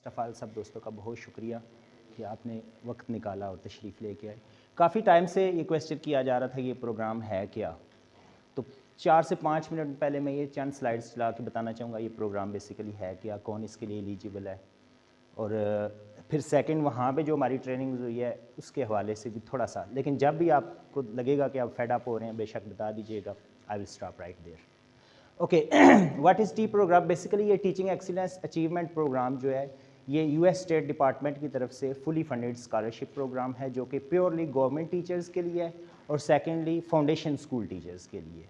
First of all सब दोस्तों का बहुत शुक्रिया कि आपने वक्त निकाला और तशरीफ़ लेके आए। काफ़ी टाइम से ये क्वेश्चन किया जा रहा था कि ये प्रोग्राम है क्या। तो 4 से 5 मिनट पहले मैं ये चंद स्लाइड्स चला के बताना चाहूँगा ये प्रोग्राम बेसिकली है क्या, कौन इसके लिए एलिजिबल है, और फिर सेकंड वहाँ पे जो हमारी ट्रेनिंग हुई है उसके हवाले से भी थोड़ा सा। लेकिन जब भी आपको लगेगा कि आप फेड अप हो रहे हैं बेशक बता दीजिएगा। I will stop right there. Okay, what is T program? Basically ये टीचिंग एक्सीलेंस अचीवमेंट प्रोग्राम जो है ये यूएस स्टेट डिपार्टमेंट की तरफ से फुली फंडेड स्कॉलरशिप प्रोग्राम है जो कि प्योरली गवर्नमेंट टीचर्स के लिए है और सेकेंडली फाउंडेशन स्कूल टीचर्स के लिए।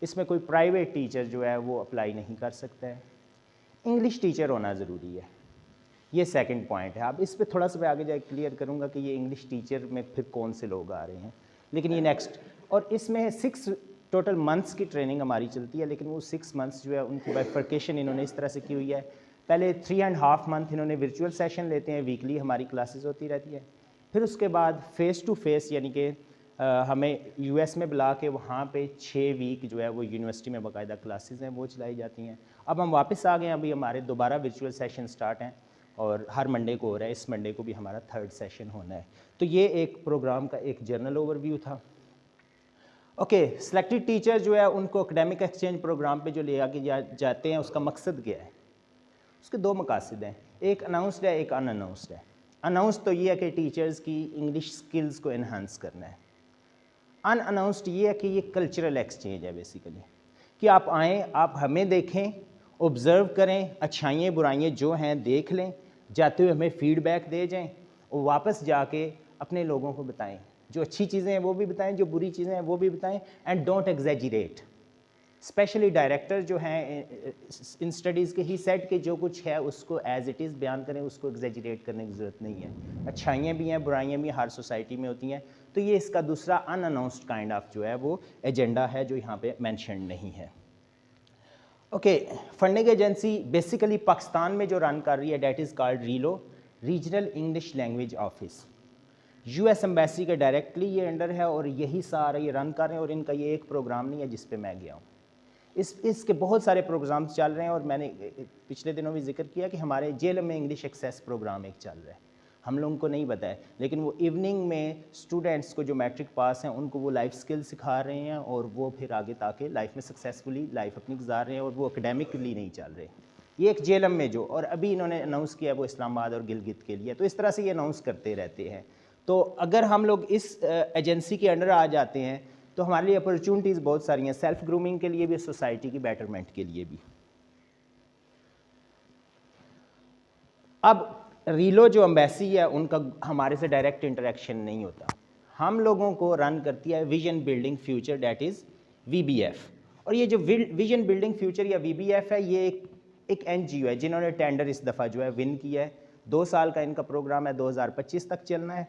इसमें कोई प्राइवेट टीचर जो है वो अप्लाई नहीं कर सकता है। इंग्लिश टीचर होना ज़रूरी है, ये सेकंड पॉइंट है। अब इस पे थोड़ा सा मैं आगे जाके क्लियर करूँगा कि ये इंग्लिश टीचर में फिर कौन से लोग आ रहे हैं, लेकिन ये नेक्स्ट। और इसमें 6 टोटल मंथ्स की ट्रेनिंग हमारी चलती है, लेकिन वो 6 मंथ्स जो है उनकी बाइफर्केशन इन्होंने इस तरह से की हुई है। पहले 3.5 मंथ इन्होंने वर्चुअल सेशन लेते हैं, वीकली हमारी क्लासेस होती रहती है। फिर उसके बाद फेस टू फेस यानी कि हमें यूएस में बुला के वहाँ पे 6 वीक जो है वो यूनिवर्सिटी में बाकायदा क्लासेस हैं वो चलाई जाती हैं। अब हम वापस आ गए हैं, अभी हमारे दोबारा वर्चुअल सेशन स्टार्ट हैं और हर मंडे को हो रहा है। इस मंडे को भी हमारा 3rd सेशन होना है। तो ये एक प्रोग्राम का एक जनरल ओवरव्यू था। ओके, सिलेक्टेड टीचर जो है उनको एकेडमिक एक्सचेंज प्रोग्राम पे जो ले आके जाते हैं उसका मकसद क्या है? उसके 2 मकासद हैं, एक अनाउंसड है, एक अनअनाउंसड है। अनाउंस तो ये है कि टीचर्स की इंग्लिश स्किल्स को इन्हांस करना है। अनअनाउंसड ये है कि ये कल्चरल एक्सचेंज है बेसिकली, कि आप आएँ, आप हमें देखें, ऑब्ज़र्व करें, अच्छाइयाँ बुराइयाँ जो हैं देख लें, जाते हुए हमें फीडबैक दे जाएं और वापस जाके अपने लोगों को बताएं। जो अच्छी चीज़ें हैं वो भी बताएं, जो बुरी चीज़ें हैं वो भी बताएं, and don't exaggerate. Specially director जो हैं इन स्टडीज़ के ही सेट के जो कुछ है उसको एज इट इज़ बयान करें, उसको एग्जैजरेट करने की ज़रूरत नहीं है। अच्छाइयाँ भी हैं, बुराइयाँ भी हर सोसाइटी में होती हैं। तो ये इसका दूसरा अनअनाउंस्ड काइंड ऑफ जो है वो एजेंडा है जो यहाँ पे मेंशन नहीं है। Okay, funding agency basically Pakistan में जो रन कर रही है that is called रीलो, regional English language office. US embassy के डायरेक्टली ये अंडर है और यही सारा ये रन कर रहे हैं और इनका ये एक प्रोग्राम नहीं है जिस पे मैं गया हूँ। इसके बहुत सारे प्रोग्राम्स चल रहे हैं और मैंने पिछले दिनों भी जिक्र किया कि हमारे जेल में इंग्लिश एक्सेस प्रोग्राम एक चल रहा है, हम लोगों को नहीं पता है, लेकिन वो इवनिंग में स्टूडेंट्स को जो मैट्रिक पास हैं उनको वो लाइफ स्किल सिखा रहे हैं और वो फिर आगे ताकि लाइफ में सक्सेसफुली लाइफ अपनी गुजार रहे हैं और वो एकेडमिकली नहीं चल रहे। ये एक जेलम में जो, और अभी इन्होंने अनाउंस किया वो इस्लामाबाद और गिलगित के लिए, तो इस तरह से ये अनाउंस करते रहते हैं। तो अगर हम लोग इस एजेंसी के अंडर आ जाते हैं तो हमारे लिए अपॉर्चुनिटीज़ बहुत सारी हैं, सेल्फ ग्रूमिंग के लिए भी, सोसाइटी की बेटरमेंट के लिए भी। अब रीलो जो एम्बेसी है उनका हमारे से डायरेक्ट इंटरेक्शन नहीं होता, हम लोगों को रन करती है vision building future date is VBF. और ये जो विजन बिल्डिंग फ्यूचर या वीबीएफ है ये एक एनजीओ है जिन्होंने टेंडर इस दफ़ा जो है विन किया है। 2 साल का इनका प्रोग्राम है, 2025 तक चलना है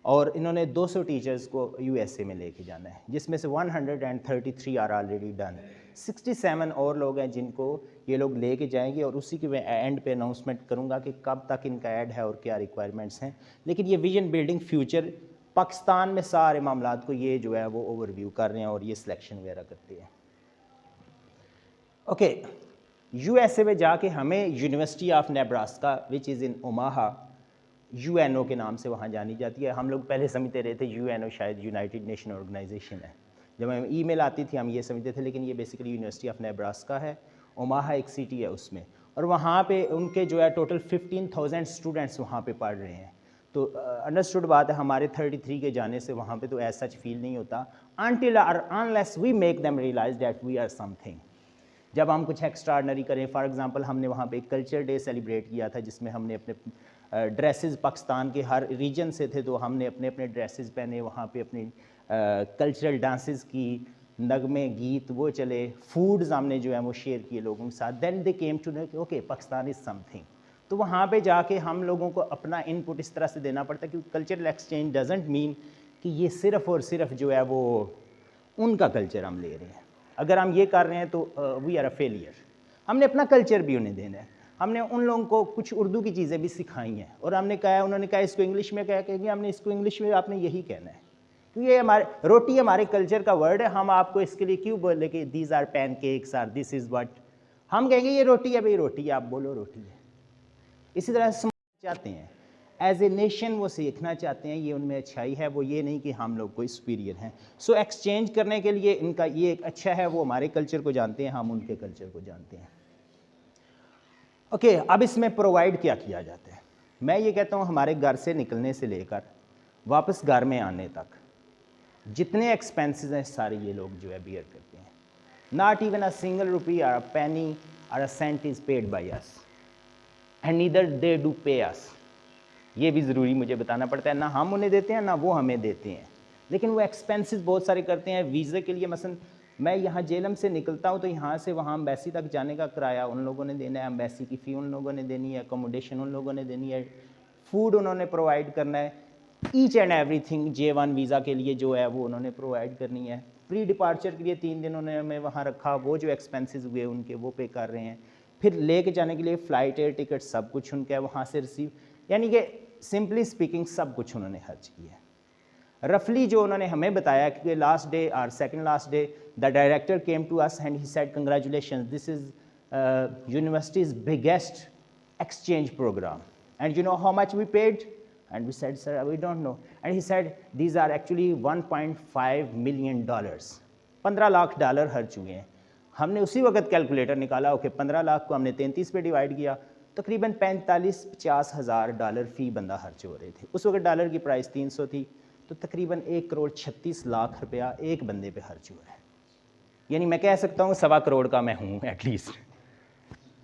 और इन्होंने 200 टीचर्स को यूएसए में लेके जाना है, जिसमें से 133 आर ऑलरेडी डन। 67 और लोग हैं जिनको ये लोग लेके जाएंगे और उसी के मैं एंड पे अनाउंसमेंट करूंगा कि कब तक इनका ऐड है और क्या रिक्वायरमेंट्स हैं। लेकिन ये विजन बिल्डिंग फ्यूचर पाकिस्तान में सारे मामलात को ये जो है वो ओवरव्यू कर रहे हैं और ये सिलेक्शन वगैरह करते हैं। ओके, यूएसए में जाके हमें university of Nebraska which is in Omaha, UNO के नाम से वहाँ जानी जाती है। हम लोग पहले समझते रहे थे यूएनओ शायद यूनाइटेड नेशन ऑर्गेनाइजेशन है, जब हमें ईमेल आती थी हम ये समझते थे, लेकिन ये बेसिकली यूनिवर्सिटी ऑफ नेब्रास्का है। ओमाहा एक सिटी है उसमें, और वहाँ पे उनके जो है टोटल 15,000 स्टूडेंट्स वहाँ पे पढ़ रहे हैं। तो अंडरस्टूड बात है, हमारे 33 के जाने से वहाँ पे तो ऐसा सच फील नहीं होता अनटिल और unless we make them realize that we are something. जब हम कुछ एक्स्ट्राऑर्डिनरी करें, फॉर एग्जांपल हमने वहाँ पे एक कल्चर डे सेलिब्रेट किया था जिसमें हमने अपने ड्रेसेस, पाकिस्तान के हर रीजन से थे तो हमने अपने अपने ड्रेसेस पहने, वहाँ पे अपनी कल्चरल डांसेस की, नगमे गीत वो चले, फूड्स हमने जो है वो शेयर किए लोगों के साथ। Then they came to know कि ओके पाकिस्तान इज़ समथिंग। तो वहाँ पे जाके हम लोगों को अपना इनपुट इस तरह से देना पड़ता है क्योंकि कल्चरल एक्सचेंज डजेंट मीन कि ये सिर्फ़ और सिर्फ जो है वो उनका कल्चर हम ले रहे हैं। अगर हम ये कर रहे हैं तो वी आर अ फेलियर। हमने अपना कल्चर भी उन्हें देना है। हमने उन लोगों को कुछ उर्दू की चीज़ें भी सिखाई हैं और हमने कहा, उन्होंने कहा इसको इंग्लिश में क्या कहेंगे, हमने इसको इंग्लिश में आपने यही कहना है क्योंकि ये हमारे रोटी हमारे कल्चर का वर्ड है। हम आपको इसके लिए क्यों बोले कि these are pancakes or this is what, हम कहेंगे ये रोटी है भाई, रोटी है, आप बोलो रोटी है। इसी तरह चाहते हैं, एज ए नेशन वो सीखना चाहते हैं, ये उनमें अच्छाई है, वो ये नहीं कि हम लोग कोई सुपीरियर हैं। सो एक्सचेंज करने के लिए इनका ये एक अच्छा है, वो हमारे कल्चर को जानते हैं, हम उनके कल्चर को जानते हैं। ओके, अब इसमें प्रोवाइड क्या किया जाता है? मैं ये कहता हूँ हमारे घर से निकलने से लेकर वापस घर में आने तक जितने एक्सपेंसेस हैं सारे ये लोग जो है बियर करते हैं। Not even a single rupee और अ पेनी और a cent is paid by us and neither they do pay us. ये भी ज़रूरी मुझे बताना पड़ता है, ना हम उन्हें देते हैं ना वो हमें देते हैं, लेकिन वो एक्सपेंसेस बहुत सारे करते हैं। वीज़े के लिए मसलन मैं यहाँ जेलम से निकलता हूँ तो यहाँ से वहाँ अम्बेसी तक जाने का किराया उन लोगों ने देना है, अम्बेसी की फ़ी उन लोगों ने देनी है, अकोमोडेशन उन लोगों ने देनी है, फूड उन्होंने प्रोवाइड करना है, each and everything J1 visa के लिए जो है वो उन्होंने प्रोवाइड करनी है। प्री डिपार्चर के लिए 3 दिन उन्होंने हमें वहाँ रखा, वो जो एक्सपेंसेस हुए उनके वो पे कर रहे हैं। फिर लेके जाने के लिए फ़्लाइट एयर टिकट सब कुछ उनका है, वहाँ से रिसीव, यानी कि सिंपली स्पीकिंग सब कुछ उन्होंने खर्च किया है। रफली जो उन्होंने हमें बताया कि लास्ट डे और second last day the director came to us and he said congratulations, this is university's biggest exchange program, and you know how much we paid? And we said, sir, we don't know. And he said, these are actually 1.5 million dollars, $15 lakh खर्च हुए हैं। हमने उसी वक्त calculator निकाला, okay 15 lakh को हमने 33 पे डिवाइड किया, तकरीबन 45-50 हज़ार डॉलर फ़ी बंदा खर्च हो रहे थे। उस वक्त डॉलर की प्राइस 300 थी, तो तकरीबन 1,36,00,000 रुपया एक बंदे पे खर्च हुआ है। यानी मैं कह सकता हूँ 1.25 करोड़ का मैं हूँ एटलीस्ट,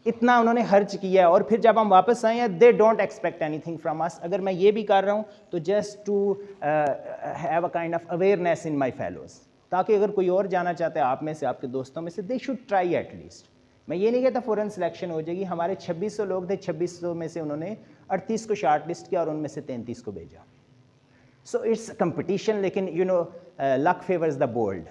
इतना उन्होंने खर्च किया है। और फिर जब हम वापस आए हैं, they don't expect anything from us. अगर मैं ये भी कर रहा हूँ तो just to have a kind of awareness in my fellows, ताकि अगर कोई और जाना चाहता है आप में से, आपके दोस्तों में से, दे शुड ट्राई एटलीस्ट। मैं ये नहीं कहता फ़ौरन सिलेक्शन हो जाएगी। हमारे 2600 लोग थे, 2600 में से उन्होंने 38 को शार्ट लिस्ट किया और उनमें से 33 को भेजा। सो इट्स कंपटीशन, लेकिन you know luck favours the bold.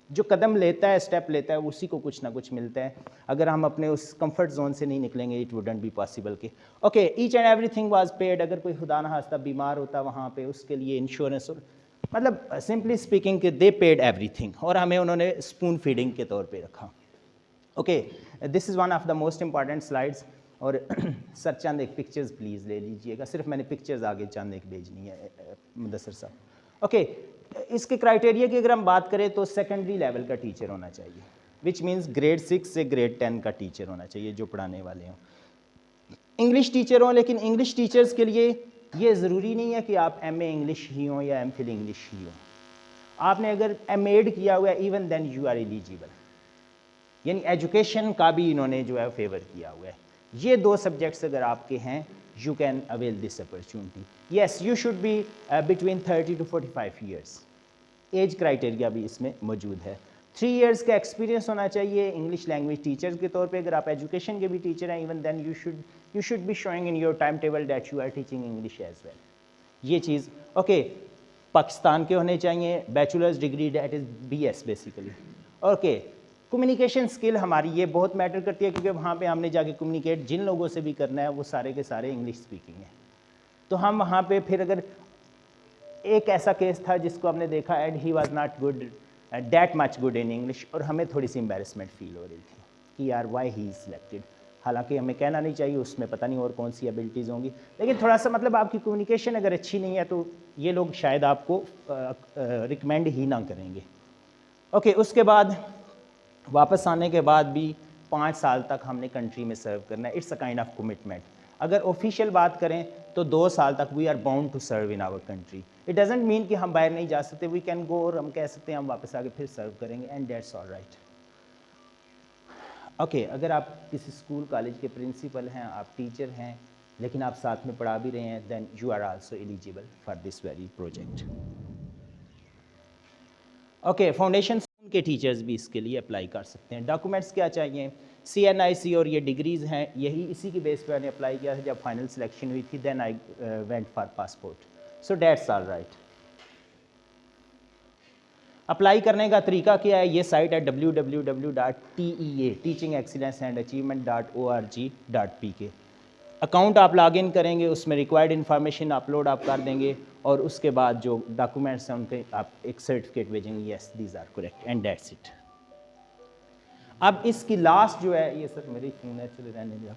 जो कदम लेता है, स्टेप लेता है, उसी को कुछ ना कुछ मिलता है। अगर हम अपने उस कंफर्ट जोन से नहीं निकलेंगे, इट वुडंट बी पॉसिबल कि okay each and everything was paid. अगर कोई खुदा न खास्ता बीमार होता वहाँ पे, उसके लिए इंश्योरेंस, और मतलब सिंपली स्पीकिंग कि दे पेड एवरीथिंग, और हमें उन्होंने स्पून फीडिंग के तौर पे रखा। Okay, this is one of the most important slides. और सर चंद एक पिक्चर्स प्लीज़ ले लीजिएगा, सिर्फ मैंने पिक्चर्स आगे चंद एक भेजनी है मुदस्सर साहब। ओके, इसके क्राइटेरिया की अगर हम बात करें तो सेकेंडरी लेवल का टीचर होना चाहिए, विच मीन्स ग्रेड 6 से ग्रेड 10 का टीचर होना चाहिए जो पढ़ाने वाले हों। इंग्लिश टीचर हों, लेकिन इंग्लिश टीचर्स के लिए ये ज़रूरी नहीं है कि आप MA इंग्लिश ही हों या MPhil इंग्लिश ही हों। आपने अगर MAd किया हुआ है, even then you are eligible, यानी एजुकेशन का भी इन्होंने जो है फेवर किया हुआ है। ये 2 सब्जेक्ट्स अगर आपके हैं, you can avail this opportunity. Yes, you should be between 30 to 45 years. Age criteria भी इसमें मौजूद है। 3 इयर्स का एक्सपीरियंस होना चाहिए इंग्लिश लैंग्वेज टीचर के तौर पे। अगर आप एजुकेशन के भी टीचर हैं, even then you should be showing in your time table that you are teaching English as well. ये चीज़ ओके, पाकिस्तान के होने चाहिए, bachelor's degree that is BS basically. Okay, communication skill हमारी ये बहुत मैटर करती है, क्योंकि वहाँ पे हमने जाके कम्युनिकेट जिन लोगों से भी करना है वो सारे के सारे इंग्लिश स्पीकिंग है। तो हम वहाँ पे फिर अगर एक ऐसा केस था जिसको हमने देखा and he was not good that much good in English, और हमें थोड़ी सी एम्बेरसमेंट फील हो रही थी कि यार वाई ही इज़ सिलेक्टेड। हालांकि हमें कहना नहीं चाहिए, उसमें पता नहीं और कौन सी एबिलिटीज़ होंगी, लेकिन थोड़ा सा मतलब आपकी कम्युनिकेशन अगर अच्छी नहीं है तो ये लोग शायद आपको रिकमेंड ही ना करेंगे। ओके, उसके बाद वापस आने के बाद भी 5 साल तक हमने कंट्री में सर्व करना है। It's a kind of commitment. अगर ऑफिशियल बात करें तो 2 साल तक we are bound to serve in our country. It doesn't mean कि हम बाहर नहीं जा सकते, वी कैन गो, और हम कह सकते हैं हम वापस आके फिर सर्व करेंगे, and that's all right. Okay, अगर आप किसी स्कूल कॉलेज के प्रिंसिपल हैं, आप टीचर हैं, लेकिन आप साथ में पढ़ा भी रहे हैं, then you are also eligible for this very project. Okay, foundation के टीचर्स भी इसके लिए अप्लाई कर सकते हैं। डॉक्यूमेंट्स क्या चाहिए? CNIC और ये डिग्रीज़ हैं, यही इसी की बेस पर मैंने अप्लाई किया था। जब फाइनल सिलेक्शन हुई थी then I went for passport. So that's all right. Apply करने का तरीका क्या है? ये साइट है www.TEA teachingexcellenceandachievement.org.pk। अकाउंट आप लॉगिन करेंगे, उसमें रिक्वायर्ड इन्फॉर्मेशन अपलोड आप कर देंगे, और उसके बाद जो डॉक्यूमेंट्स हैं उनके आप एक सर्टिफिकेट भेजेंगे, yes these are correct, and that's it. अब इसकी लास्ट जो है, ये सर मेरी फ़ोन है, चले रहने दिया।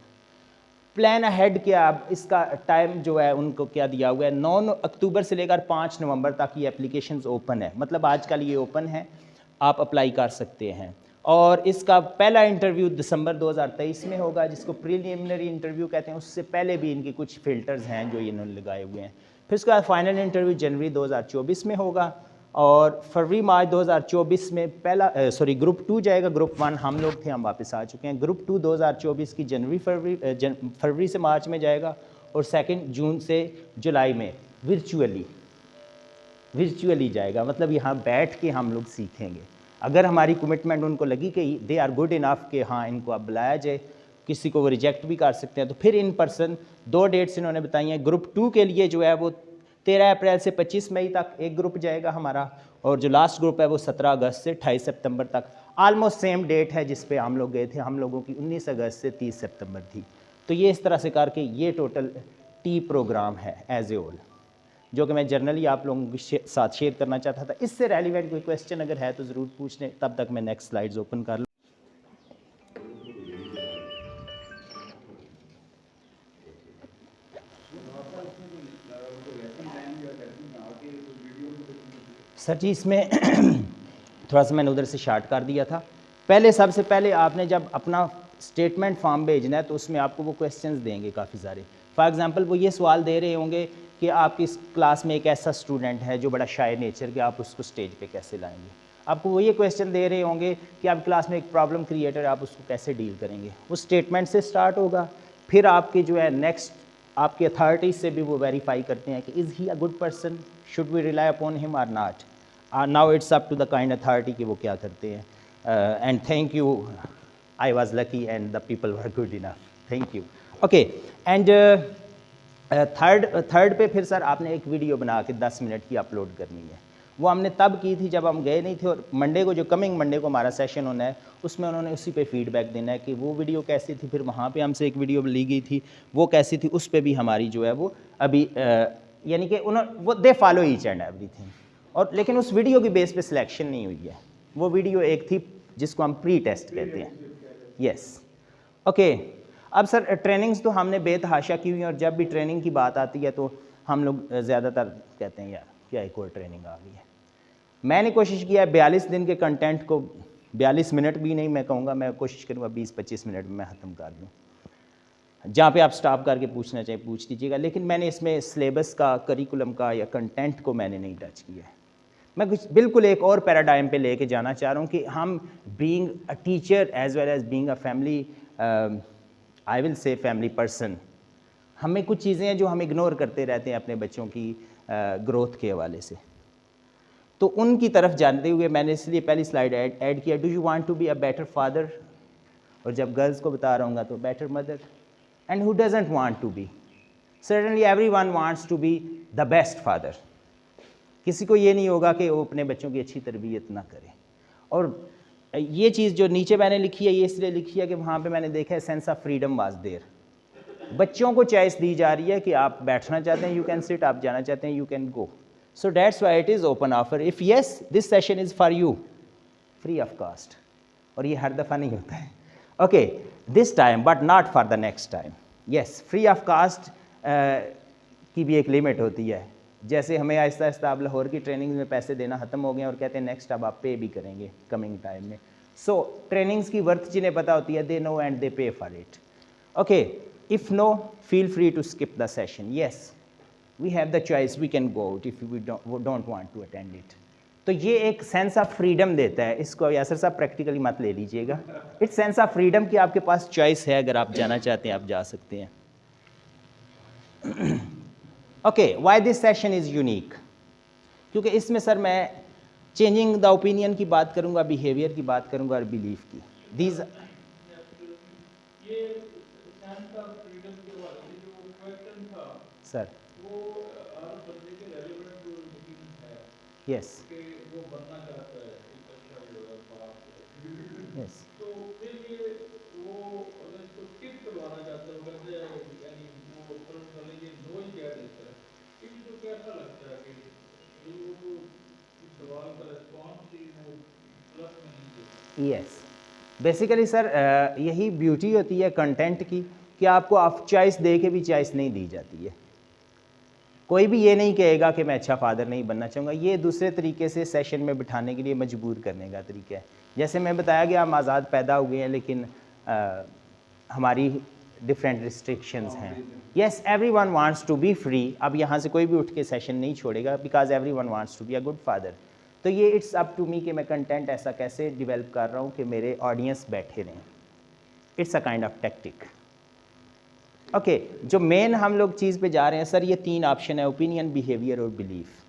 प्लान अहेड क्या, अब इसका टाइम जो है उनको क्या दिया हुआ है, 9 अक्टूबर से लेकर 5 नवंबर तक ये एप्लीकेशंस ओपन है, मतलब आजकल ये ओपन है, आप अप्लाई कर सकते हैं। और इसका पहला इंटरव्यू दिसंबर 2023 में होगा, जिसको प्रीलिमिनरी इंटरव्यू कहते हैं। उससे पहले भी इनके कुछ फ़िल्टर्स हैं जो इन्होंने लगाए हुए हैं। फिर उसके बाद फाइनल इंटरव्यू जनवरी 2024 में होगा, और फरवरी मार्च 2024 में पहला ग्रुप 2 जाएगा। ग्रुप 1 हम लोग थे, हम वापस आ चुके हैं। ग्रुप 2 2024 की फरवरी से मार्च में जाएगा, और 2 जून से जुलाई में वर्चुअली जाएगा, मतलब यहाँ बैठ के हम लोग सीखेंगे। अगर हमारी कमिटमेंट उनको लगी कि दे आर गुड इनफ कि हाँ इनको अब बुलाया जाए, किसी को वो रिजेक्ट भी कर सकते हैं, तो फिर इन पर्सन 2 डेट्स इन्होंने बताई हैं। ग्रुप 2 के लिए जो है वो 13 अप्रैल से 25 मई तक एक ग्रुप जाएगा हमारा, और जो लास्ट ग्रुप है वो 17 अगस्त से 28 सितंबर तक। आलमोस्ट सेम डेट है जिस पे हम लोग गए थे, हम लोगों की 19 अगस्त से 30 सितंबर थी। तो ये इस तरह से करके ये टोटल टी प्रोग्राम है एज ए होल, जो कि मैं जर्नली आप लोगों के साथ शेयर करना चाहता था। इससे रेलिवेंट कोई क्वेश्चन अगर है तो ज़रूर पूछ लें, तब तक मैं नेक्स्ट स्लाइड्स ओपन कर लूँ। सर जी इसमें थोड़ा सा मैंने उधर से शार्ट कर दिया था। सबसे पहले आपने जब अपना स्टेटमेंट फॉर्म भेजना है तो उसमें आपको वो क्वेश्चंस देंगे काफ़ी सारे। फॉर एग्जांपल वो ये सवाल दे रहे होंगे कि आपकी क्लास में एक ऐसा स्टूडेंट है जो बड़ा शाय नेचर के, आप उसको स्टेज पे कैसे लाएंगे। आपको वो ये क्वेश्चन दे रहे होंगे कि आप क्लास में एक प्रॉब्लम क्रिएटर, आप उसको कैसे डील करेंगे। उस स्टेटमेंट से स्टार्ट होगा, फिर आपके जो है नेक्स्ट आपके अथॉरिटीज़ से भी वो वेरीफाई करते हैं कि is he a good person, should we rely upon him or not. Now it's up to the kind authority कि वो क्या करते हैं। And thank you, I was lucky and the people were good enough, thank you. Okay, and third पे फिर sir आपने एक video बना के 10 मिनट की अपलोड करनी है। वो हमने तब की थी जब हम गए नहीं थे, और मंडे को जो कमिंग मंडे को हमारा सेशन होना है उसमें उन्होंने उसी पे फीडबैक देना है कि वो वीडियो कैसी थी। फिर वहाँ पे हमसे एक वीडियो ली गई थी, वो कैसी थी, उस पर भी हमारी जो है वो अभी यानी कि उन्होंने वो they follow each and everything. और लेकिन उस वीडियो की बेस पे सिलेक्शन नहीं हुई है। वो वीडियो एक थी जिसको हम प्री टेस्ट कहते हैं। Yes, okay. अब सर ट्रेनिंग्स तो हमने बेतहाशा की हुई है, और जब भी ट्रेनिंग की बात आती है तो हम लोग ज़्यादातर कहते हैं यार क्या एक और ट्रेनिंग आ गई है। मैंने कोशिश किया है 42 दिन के कंटेंट को 42 मिनट भी नहीं मैं कहूँगा, मैं कोशिश करूँगा 20-25 मिनट में मैं ख़त्म कर दूँ। जहाँ पे आप स्टॉप करके पूछना चाहिए पूछ लीजिएगा, लेकिन मैंने इसमें सिलेबस का, करिकुलम का या कंटेंट को मैंने नहीं टच किया है। मैं कुछ बिल्कुल एक और पैराडाइम पे लेके जाना चाह रहा हूँ कि हम being a teacher as well as being a family, I will say family person, हमें कुछ चीज़ें हैं जो हम इग्नोर करते रहते हैं अपने बच्चों की ग्रोथ के हवाले से। तो उनकी तरफ जानते हुए मैंने इसलिए पहली स्लाइड ऐड किया, do you want to be a better father, और जब गर्ल्स को बता रहा हूँ तो better mother, and who doesn't want to be, certainly everyone wants to be the best father. किसी को ये नहीं होगा कि वो अपने बच्चों की अच्छी तरबियत ना करे। और ये चीज़ जो नीचे मैंने लिखी है ये इसलिए लिखी है कि वहाँ पे मैंने देखा है sense of freedom was there. बच्चों को चॉइस दी जा रही है कि आप बैठना चाहते हैं यू कैन सिट, आप जाना चाहते हैं you can go. So that's why it is open offer. If yes this session is for you, free of cost, और ये हर दफ़ा नहीं होता है। Okay, this time but not for the next time. Yes, free of cost की भी एक limit होती है। जैसे हमें आहिस्ता आहिस्ता अब लाहौर की ट्रेनिंग में पैसे देना ख़त्म हो गए और कहते हैं नेक्स्ट अब आप पे भी करेंगे कमिंग टाइम में। सो ट्रेनिंग्स की वर्थ जिन्हें पता होती है they know and they pay for it. Okay, if no feel free to skip the session. Yes, we have the choice, we can go out if we don't want to attend it. तो ये एक sense of freedom देता है। इसको यासर साहब practically मत ले लीजिएगा। इट्स सेंस ऑफ फ्रीडम कि आपके पास चॉइस है, अगर आप जाना चाहते हैं आप जा सकते हैं। Okay, why this session is unique, क्योंकि इसमें सर मैं चेंजिंग द ओपिनियन की बात करूंगा, बिहेवियर की बात करूंगा और बिलीफ की। These sir yes yes yes, basically sir यही ब्यूटी होती है कंटेंट की कि आपको आप चॉइस दे के भी चॉइस नहीं दी जाती है। कोई भी ये नहीं कहेगा कि मैं अच्छा फादर नहीं बनना चाहूँगा, ये दूसरे तरीके से सेशन में बिठाने के लिए मजबूर करने का तरीका है। जैसे मैं बताया कि हम आज़ाद पैदा हुए हैं, लेकिन हमारी डिफरेंट रिस्ट्रिक्शंस हैं। Yes, everyone wants to be free. अब यहाँ से कोई भी उठ के सेशन नहीं छोड़ेगा, because everyone wants to be a good father. तो ये इट्स अप टू मी कि मैं कंटेंट ऐसा कैसे डेवलप कर रहा हूँ कि मेरे ऑडियंस बैठे रहें। It's a kind of tactic. Okay, जो मेन हम लोग चीज़ पे जा रहे हैं सर, ये 3 ऑप्शन है, ओपिनियन, बिहेवियर और बिलीफ।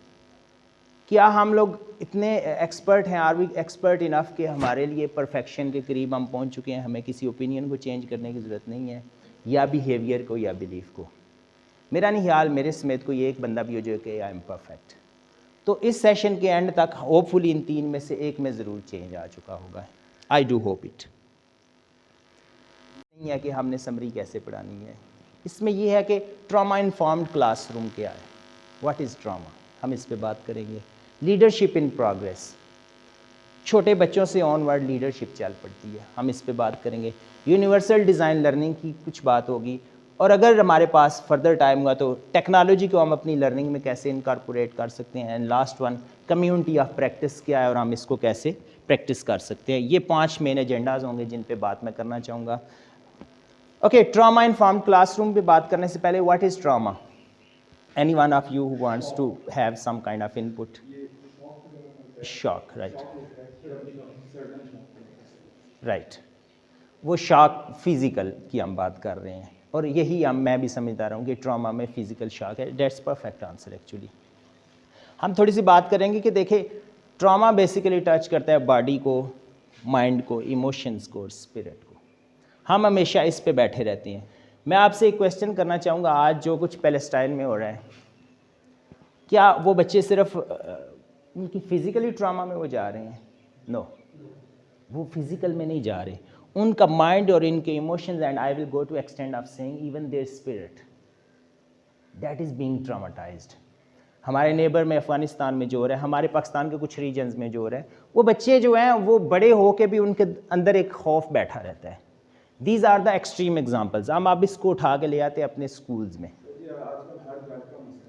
क्या हम लोग इतने एक्सपर्ट हैं, आर वी एक्सपर्ट इनफ कि हमारे लिए परफेक्शन के करीब हम पहुंच चुके हैं, हमें किसी ओपिनियन को चेंज करने की ज़रूरत नहीं है, या बिहेवियर को या बिलीफ को? मेरा नहीं ख्याल मेरे समेत कोई एक बंदा भी हो जो कि आई एम परफेक्ट। तो इस सेशन के एंड तक होपफुली इन 3 में से एक में ज़रूर चेंज आ चुका होगा। I do hope it. नहीं है कि हमने समरी कैसे पढ़ानी है, इसमें यह है कि ट्रॉमा इन्फॉर्म्ड क्लासरूम क्या है, व्हाट इज़ ट्रॉमा, हम इस पे बात करेंगे। लीडरशिप इन प्रोग्रेस, छोटे बच्चों से ऑनवर्ड लीडरशिप चल पड़ती है, हम इस पे बात करेंगे। यूनिवर्सल डिज़ाइन लर्निंग की कुछ बात होगी, और अगर हमारे पास फर्दर टाइम हुआ तो टेक्नोलॉजी को हम अपनी लर्निंग में कैसे इनकॉर्पोरेट कर सकते हैं। And last one, community of practice क्या है और हम इसको कैसे प्रैक्टिस कर सकते हैं। ये 5 मेन एजेंडाज होंगे जिन पे बात मैं करना चाहूँगा। ओके, ट्रॉमा इन्फॉर्म्ड क्लासरूम पे बात करने से पहले, what is trauma? Any one of you who wants to have some kind of input? Shock, right. वो शॉक फिज़िकल की हम बात कर रहे हैं, और यही मैं भी समझता रहा हूँ कि ट्रॉमा में फ़िज़िकल शॉक है। That's perfect answer actually. हम थोड़ी सी बात करेंगे कि देखिए, ट्रॉमा बेसिकली टच करता है बॉडी को, माइंड को, इमोशंस को और स्पिरिट को। हम हमेशा इस पे बैठे रहते हैं। मैं आपसे एक क्वेश्चन करना चाहूँगा, आज जो कुछ पैलेस्टाइन में हो रहा है, क्या वो बच्चे सिर्फ उनकी फ़िज़िकली ट्रॉमा में वो जा रहे हैं? नो, वो फिज़िकल में नहीं जा रहे, उनका माइंड और इनके emotions, and I will go to extend of saying even their spirit, that is being traumatised. हमारे नेबर में अफ़गानिस्तान में जो हो रहा है, हमारे पाकिस्तान के कुछ रीजन्स में जो हो रहा है, वो बच्चे जो हैं वो बड़े हो के भी उनके अंदर एक खौफ बैठा रहता है। These are the extreme examples. हम आप इसको उठा के ले आते हैं अपने स्कूल्स में।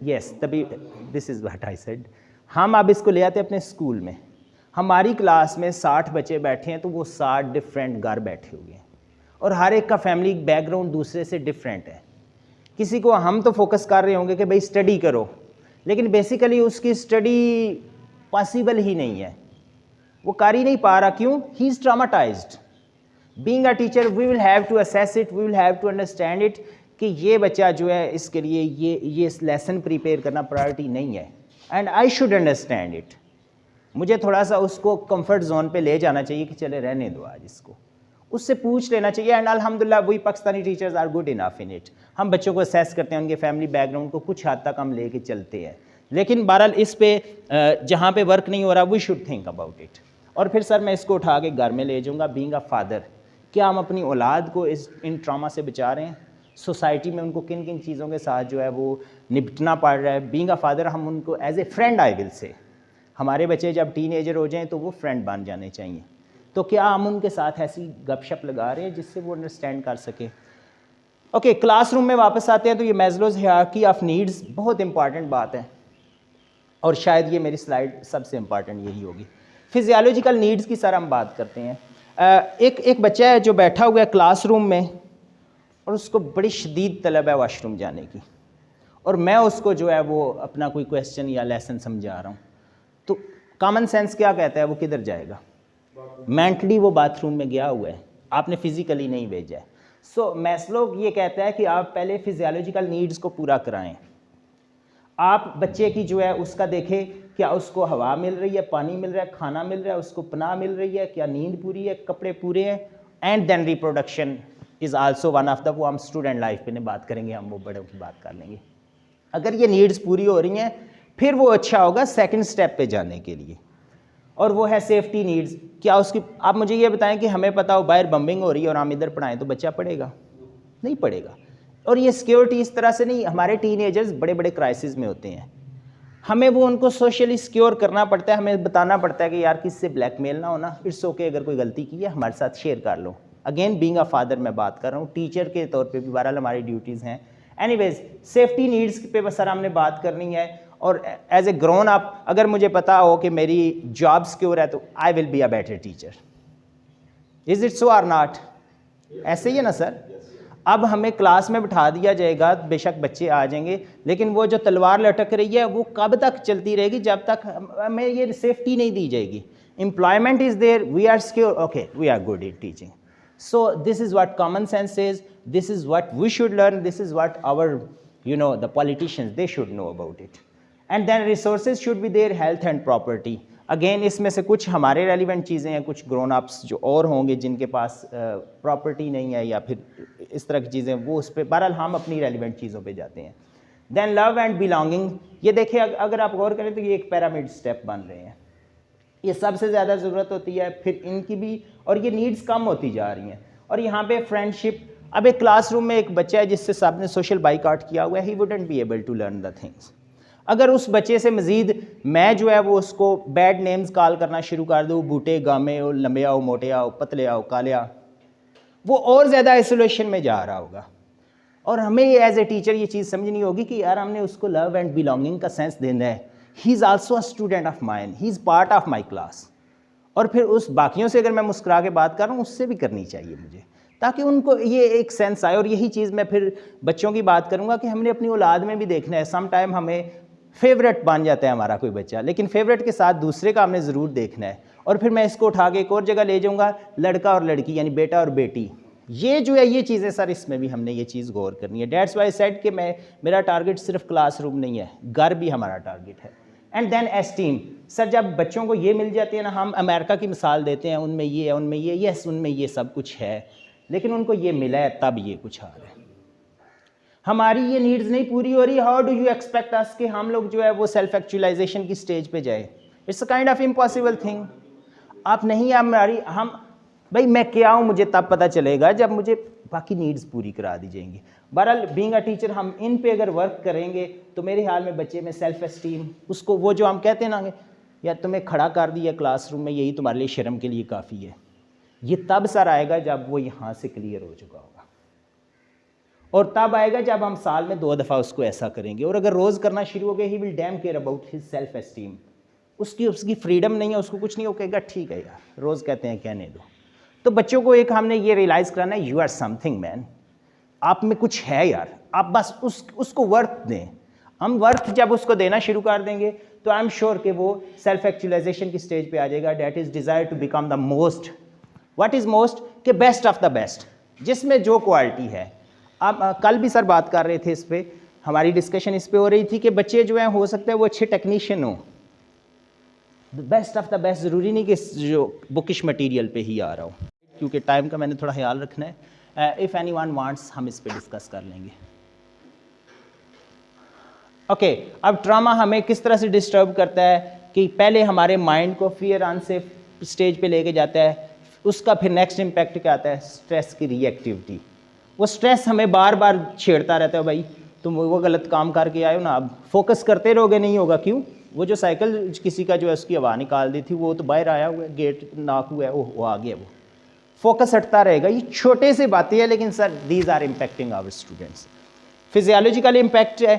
यस, तभी this is what I said. हम अब इसको ले आते हैं अपने स्कूल में। हमारी क्लास में 60 बच्चे बैठे हैं, तो वो 60 डिफरेंट घर बैठे हुए हैं, और हर एक का फैमिली बैकग्राउंड दूसरे से डिफरेंट है। किसी को हम तो फोकस कर रहे होंगे कि भाई स्टडी करो, लेकिन बेसिकली उसकी स्टडी पॉसिबल ही नहीं है, वो कर ही नहीं पा रहा। क्यों? He is traumatised. Being a teacher we will have to assess it, we will have to understand it कि ये बच्चा जो है, इसके लिए ये लेसन प्रिपेयर करना प्रायोरिटी नहीं है, and I should understand it. मुझे थोड़ा सा उसको कंफर्ट जोन पे ले जाना चाहिए कि चले रहने दो आज इसको, उससे पूछ लेना चाहिए। एंड अल्हम्दुलिल्लाह वही Pakistani teachers are good enough in it. हम बच्चों को असेस करते हैं, उनके फैमिली बैकग्राउंड को कुछ हद तक हम लेके चलते हैं, लेकिन बहरहाल इस पे जहाँ पे वर्क नहीं हो रहा, we should think about it. और फिर सर मैं इसको उठा के घर में ले जाऊँगा। बीइंग अ फादर, क्या हम अपनी औलाद को इन ट्रॉमा से बचा रहे हैं? सोसाइटी में उनको किन किन चीज़ों के साथ जो है वो निपटना पड़ रहा है? बीइंग अ फादर, हम उनको as a friend, I will say, हमारे बच्चे जब टीनेजर हो जाएं तो वो फ्रेंड बन जाने चाहिए। तो क्या हम उनके साथ ऐसी गपशप लगा रहे हैं जिससे वो अंडरस्टैंड कर सके? ओके, क्लासरूम में वापस आते हैं। तो ये मैस्लोज़ हायरार्की ऑफ नीड्स बहुत इंपॉर्टेंट बात है, और शायद ये मेरी स्लाइड सबसे इंपॉर्टेंट यही होगी। फिजियोलॉजिकल नीड्स की सर हम बात करते हैं। एक बच्चा है जो बैठा हुआ है क्लासरूम में, और उसको बड़ी शदीद तलब है वॉशरूम जाने की, और मैं उसको जो है वो अपना कोई क्वेश्चन या लेसन समझा रहा हूँ, तो कॉमन सेंस क्या कहता है? वो किधर जाएगा? मेंटली वो बाथरूम में गया हुआ है, आपने फिजिकली नहीं भेजा है। सो मैस्लो ये कहता है कि आप पहले फिजियोलॉजिकल नीड्स को पूरा कराएं। आप बच्चे की जो है उसका देखें, क्या उसको हवा मिल रही है, पानी मिल रहा है, खाना मिल रहा है, उसको पनाह मिल रही है, क्या नींद पूरी है, कपड़े पूरे हैं। And then reproduction is also one of the, वो हम स्टूडेंट लाइफ पे बात करेंगे, हम वो बड़ों की बात कर लेंगे। अगर ये नीड्स पूरी हो रही हैं, फिर वो अच्छा होगा सेकंड स्टेप पे जाने के लिए, और वो है सेफ्टी नीड्स। क्या उसकी, आप मुझे ये बताएं कि हमें पता हो बाहर बम्बिंग हो रही है और हम इधर पढ़ाएं तो बच्चा पढ़ेगा? नहीं पढ़ेगा। और ये सिक्योरिटी इस तरह से नहीं, हमारे टीनेजर्स बड़े बड़े क्राइसिस में होते हैं, हमें वो उनको सोशली सिक्योर करना पड़ता है, हमें बताना पड़ता है कि यार किससे ब्लैकमेल ना होना, इट्स ओके, अगर कोई गलती की है हमारे साथ शेयर कर लो, अगेन बीइंग अ फादर मैं बात कर रहा हूँ, टीचर के तौर पे भी बहरहाल हमारी ड्यूटीज़ हैं। एनीवेज सेफ्टी नीड्स पे बस सर हमने बात करनी है, और एज ए ग्रोन अप अगर मुझे पता हो कि मेरी जॉब सिक्योर है तो I will be a better teacher. Is it so or not? ऐसे ही है ना सर? अब हमें क्लास में बिठा दिया जाएगा, बेशक बच्चे आ जाएंगे, लेकिन वो जो तलवार लटक रही है वो कब तक चलती रहेगी? जब तक हमें ये सेफ्टी नहीं दी जाएगी। Employment is there, we are secure, okay we are good in teaching. So this is what common sense is, this is what we should learn, this is what our, the politicians, they should know about it. And then resources should be there, health and property. Again इसमें से कुछ हमारे relevant चीज़ें हैं, कुछ grown ups जो और होंगे जिनके पास प्रॉपर्टी नहीं है या फिर इस तरह की चीज़ें, वो उस पर बहरहाल हम अपनी रेलिवेंट चीज़ों पे जाते हैं। देन लव एंड बिलोंगिंग, ये देखिए अगर आप गौर करें तो ये एक पैरामिड स्टेप बन रहे हैं, ये सबसे ज़्यादा ज़रूरत होती है, फिर इनकी भी, और ये नीड्स कम होती जा रही हैं। और यहाँ पे फ्रेंडशिप, अब एक क्लासरूम में एक बच्चा है जिससे सब ने सोशल बाइकआउट किया हुआ है, he wouldn't be able to learn the things. अगर उस बच्चे से मज़ीद मैं जो है वो उसको बैड नेम्स कॉल करना शुरू कर दूँ, बूटे गामे हो, लंबे आओ, मोटे आओ, पतले आओ, काले आओ, वो और ज़्यादा आइसोलेशन में जा रहा होगा। और हमें एज ए टीचर ये चीज़ समझनी होगी कि यार हमने उसको लव एंड बिलोंगिंग का सेंस देना है। He is also a student of mine, he is part of my class. और फिर उस बाकियों से अगर मैं मुस्कुरा के बात कर रहा हूँ उससे भी करनी चाहिए मुझे, ताकि उनको ये एक सेंस आए। और यही चीज़ मैं फिर बच्चों की बात करूँगा कि हमने अपनी औलाद में भी देखना है। सम टाइम हमें फेवरेट बन जाता है हमारा कोई बच्चा, लेकिन फेवरेट के साथ दूसरे का हमने ज़रूर देखना है। और फिर मैं इसको उठा के एक और जगह ले जाऊँगा, लड़का और लड़की यानी बेटा और बेटी, ये जो है ये चीज़ें सर इसमें भी हमने ये चीज़ गौर करनी है। डेट्स वाई सेड कि मेरा टारगेट सिर्फ क्लासरूम नहीं है, घर भी हमारा टारगेट है। एंड देन एस्टीम, सर जब बच्चों को ये मिल जाती है ना, हम अमेरिका की मिसाल देते हैं, उनमें ये है, उनमें ये, यस उनमें ये सब कुछ है, लेकिन उनको ये मिला है तब ये कुछ हाल है। हमारी ये नीड्स नहीं पूरी हो रही, how do you expect us कि हम लोग जो है वो सेल्फ एक्चुअलाइजेशन की स्टेज पे जाए? It's a kind of impossible thing. आप नहीं, हम भाई मैं क्या हूँ मुझे तब पता चलेगा जब मुझे बाकी नीड्स पूरी करा दी जाएंगी। बहरहाल बीइंग अ टीचर हम इन पे अगर वर्क करेंगे तो मेरे ख्याल में बच्चे में सेल्फ एस्टीम, उसको वो जो हम कहते हैं ना यार तुम्हें खड़ा कर दिया क्लासरूम में, यही तुम्हारे लिए शर्म के लिए काफ़ी है, ये तब सर आएगा जब वो यहाँ से क्लियर हो चुका होगा। और तब आएगा जब हम साल में 2 दफ़ा उसको ऐसा करेंगे। और अगर रोज़ करना शुरू हो गए, he will dam care about his self esteem. उसकी फ्रीडम नहीं है, उसको कुछ नहीं, वो कहेगा ठीक है यार रोज़ कहते हैं कहने दो। तो बच्चों को एक हमने ये रियलाइज़ कराना है, यू आर समथिंग मैन, आप में कुछ है यार, आप बस उसको वर्थ दें। हम वर्थ जब उसको देना शुरू कर देंगे तो आई एम श्योर कि वो सेल्फ एक्चुअलाइजेशन की स्टेज पे आ जाएगा। That is desire to become the most, what is most के बेस्ट ऑफ द बेस्ट, जिसमें जो क्वालिटी है। अब कल भी सर बात कर रहे थे इस पर, हमारी डिस्कशन इस पर हो रही थी कि बच्चे जो हैं हो सकता है वो अच्छे टेक्नीशियन हो, बेस्ट ऑफ द बेस्ट, ज़रूरी नहीं कि जो बुकिश मटीरियल पे ही आ रहा हो, क्योंकि टाइम का मैंने थोड़ा ख्याल रखना है। इफ़ एनी वन वांट्स हम इस पे डिस्कस कर लेंगे। ओके, अब ट्रामा हमें किस तरह से डिस्टर्ब करता है कि पहले हमारे माइंड को फियर अनसेफ स्टेज पे लेके जाता है, उसका फिर नेक्स्ट इम्पैक्ट क्या आता है? स्ट्रेस की रिएक्टिविटी। वो स्ट्रेस हमें बार बार छेड़ता रहता है, भाई तुम वो गलत काम करके आए हो ना, अब फोकस करते रहोगे नहीं होगा। क्यों? वो जो साइकिल किसी का जो है उसकी हवा निकाल दी थी, वो तो बाहर आया हुआ है, गेट नॉक हुआ है, वो आ गया, वो फोकस हटता रहेगा। ये छोटे से बातें हैं, लेकिन sir these are impacting our students. Physiological impact है,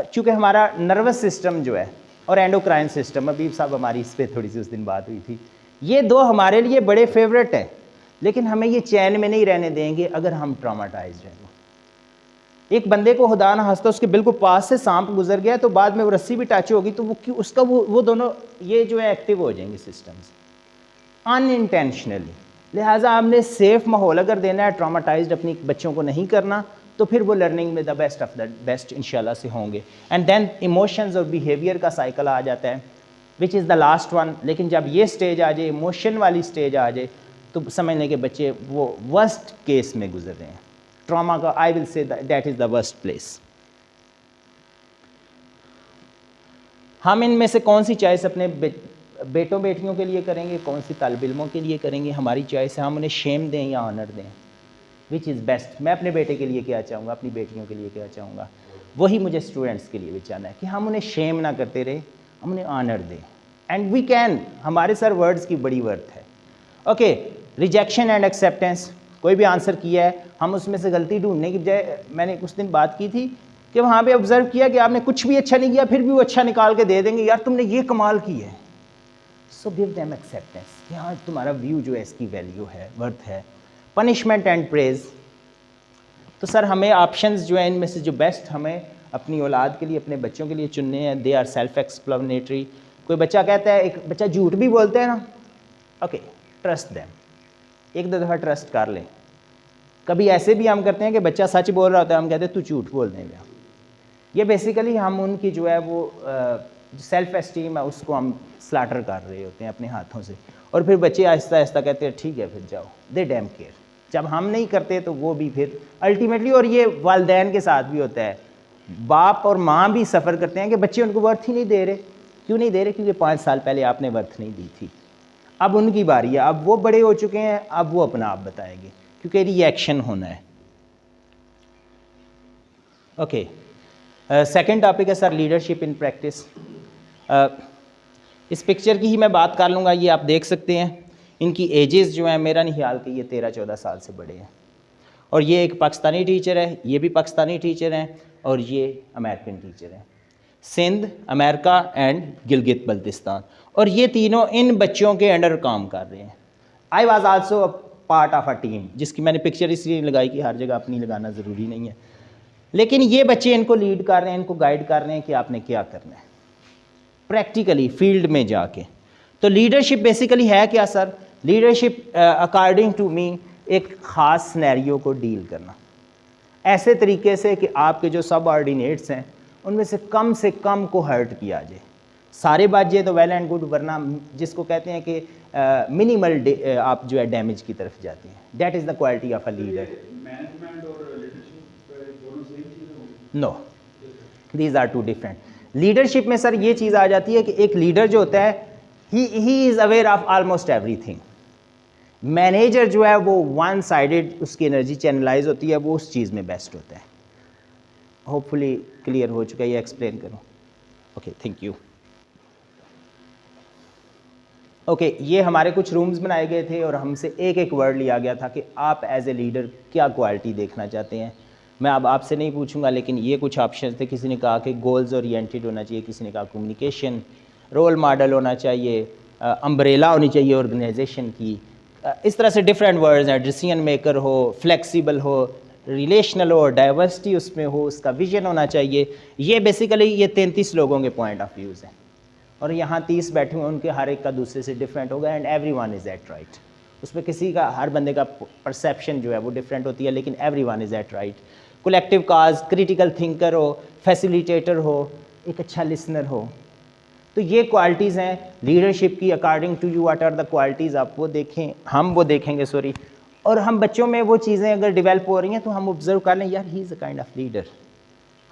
चूँकि हमारा नर्वस सिस्टम जो है और एंडोक्राइन सिस्टम, अभी साहब हमारी इस पर थोड़ी सी उस दिन बात हुई थी, ये दो हमारे लिए बड़े फेवरेट हैं, लेकिन हमें ये चैन में नहीं रहने देंगे अगर हम ट्रॉमाटाइज्ड हैं। एक बंदे को खुदा ना हंसता उसके बिल्कुल पास से सांप गुजर गया तो बाद में वो रस्सी भी टच होगी तो वो क्यों उसका वो दोनों ये जो है एक्टिव हो जाएंगे सिस्टम्स अनइंटेंशनली। लिहाजा हमने सेफ माहौल अगर देना है, ट्रॉमाटाइज्ड अपनी बच्चों को नहीं करना, तो फिर वो लर्निंग में the best of the best इंशाल्लाह से होंगे। एंड देन इमोशंस और बिहेवियर का साइकिल आ जाता है, which is the last one. लेकिन जब ये स्टेज आ जाए, इमोशन वाली स्टेज आ जाए, तो समझ लें कि बच्चे वो वर्स्ट केस में गुजर रहे हैं। ट्रॉमा का आई will say that is the worst place. हम इनमें से कौन सी चॉइस अपने बेटों बेटियों के लिए करेंगे, कौन सी तालिब इल्मों के लिए करेंगे? हमारी चॉइस है, हम उन्हें शेम दें या ऑनर दें, विच इज़ बेस्ट। मैं अपने बेटे के लिए क्या चाहूँगा, अपनी बेटियों के लिए क्या चाहूँगा, वही मुझे स्टूडेंट्स के लिए भी चाहना है कि हम उन्हें शेम ना करते रहे, हम उन्हें ऑनर दें। एंड वी कैन, हमारे सर वर्ड्स की बड़ी वर्थ है। Okay, rejection and acceptance. कोई भी आंसर किया है, हम उसमें से गलती ढूंढने की बजाय, मैंने कुछ दिन बात की थी कि वहाँ पे ऑब्जर्व किया कि आपने कुछ भी अच्छा नहीं किया, फिर भी वो अच्छा निकाल के दे देंगे, यार तुमने ये कमाल की है। सो गिव देम एक्सेप्टेंस कि हाँ तुम्हारा व्यू जो है इसकी वैल्यू है, वर्थ है। पनिशमेंट एंड प्रेज, तो सर हमें ऑप्शंस जो है इनमें से जो बेस्ट हमें अपनी औलाद के लिए, अपने बच्चों के लिए चुनने हैं, दे आर सेल्फ एक्सप्लेनेटरी। कोई बच्चा कहता है, एक बच्चा झूठ भी बोलता है ना, ओके ट्रस्ट देम, एक दो दफ़ा ट्रस्ट कर लें। कभी ऐसे भी हम करते हैं कि बच्चा सच बोल रहा होता है, हम कहते हैं तू झूठ बोल देगा। ये बेसिकली हम उनकी जो है वो सेल्फ एस्टीम है उसको हम स्लाटर कर रहे होते हैं अपने हाथों से, और फिर बच्चे आहिस्ता आहिस्ता कहते हैं ठीक है फिर जाओ, दे डैम केयर। जब हम नहीं करते तो वो भी फिर अल्टीमेटली, और ये वालदैन के साथ भी होता है, बाप और माँ भी सफ़र करते हैं कि बच्चे उनको वर्थ ही नहीं दे रहे। क्यों नहीं दे रहे? क्योंकि 5 साल पहले आपने वर्थ नहीं दी थी। अब उनकी बारी है, अब वो बड़े हो चुके हैं, अब वो अपना आप बताएंगे, क्योंकि रिएक्शन होना है। ओके, सेकंड टॉपिक है सर लीडरशिप इन प्रैक्टिस। इस पिक्चर की ही मैं बात कर लूँगा, ये आप देख सकते हैं। इनकी एजेस जो हैं, मेरा नहीं ख्याल कि ये 13-14 साल से बड़े हैं। और ये एक पाकिस्तानी टीचर है, ये भी पाकिस्तानी टीचर हैं, और ये अमेरिकन टीचर हैं, सिंध, अमेरिका एंड गिलगित बल्तिस्तान। और ये तीनों इन बच्चों के अंडर काम कर रहे हैं। I was also a part of a team, जिसकी मैंने पिक्चर इसलिए लगाई कि हर जगह अपनी लगाना ज़रूरी नहीं है, लेकिन ये बच्चे इनको लीड कर रहे हैं, इनको गाइड कर रहे हैं कि आपने क्या करना है प्रैक्टिकली फील्ड में जाके। तो लीडरशिप बेसिकली है क्या sir? Leadership according to me एक ख़ास सिनेरियो को डील करना ऐसे तरीके से कि आपके जो सब ऑर्डिनेट्स हैं उनमें से कम को हर्ट किया जाए। सारे बात ये तो वेल एंड गुड, वरना जिसको कहते हैं कि मिनिमल आप जो है डैमेज की तरफ जाते हैं। That is the quality of a leader. No, these are two different. Leadership में सर ये चीज़ आ जाती है कि एक लीडर जो होता है he is aware of almost everything. Manager जो है वो वन साइडेड, उसकी एनर्जी चैनलाइज होती है, वो उस चीज़ में बेस्ट होता है। होपफुली क्लियर हो चुका है, ये एक्सप्लेन करूँ? Okay, thank you. ओके, ये हमारे कुछ रूम्स बनाए गए थे और हमसे एक एक वर्ड लिया गया था कि आप एज ए लीडर क्या क्वालिटी देखना चाहते हैं। मैं अब आपसे नहीं पूछूंगा, लेकिन ये कुछ ऑप्शन थे। किसी ने कहा कि गोल्स ओरिएंटेड होना चाहिए, किसी ने कहा कम्युनिकेशन, रोल मॉडल होना चाहिए, अम्ब्रेला होनी चाहिए ऑर्गेनाइजेशन की। इस तरह से डिफरेंट वर्ड्स हैं। डिसीजन मेकर हो, फ्लेक्सिबल हो, रिलेशनल हो, डाइवर्सिटी उसमें हो, उसका विजन होना चाहिए। ये बेसिकली ये 33 लोगों के पॉइंट ऑफ व्यूज़ हैं, और यहाँ 30 बैठे हुए, उनके हर एक का दूसरे से डिफरेंट होगा, and every one is at right. उसमें किसी का, हर बंदे का परसेप्शन जो है वो डिफरेंट होती है, लेकिन every one is at right. Collective cause, critical thinker हो, फैसिलिटेटर हो, एक अच्छा लिसनर हो। तो ये क्वालिटीज़ हैं लीडरशिप की। According to you what are the qualities, आप वो देखें, हम वो देखेंगे, सॉरी। और हम बच्चों में वो चीज़ें अगर डेवलप हो रही हैं तो हम ऑब्जर्व कर लें, यार ही is a kind of leader,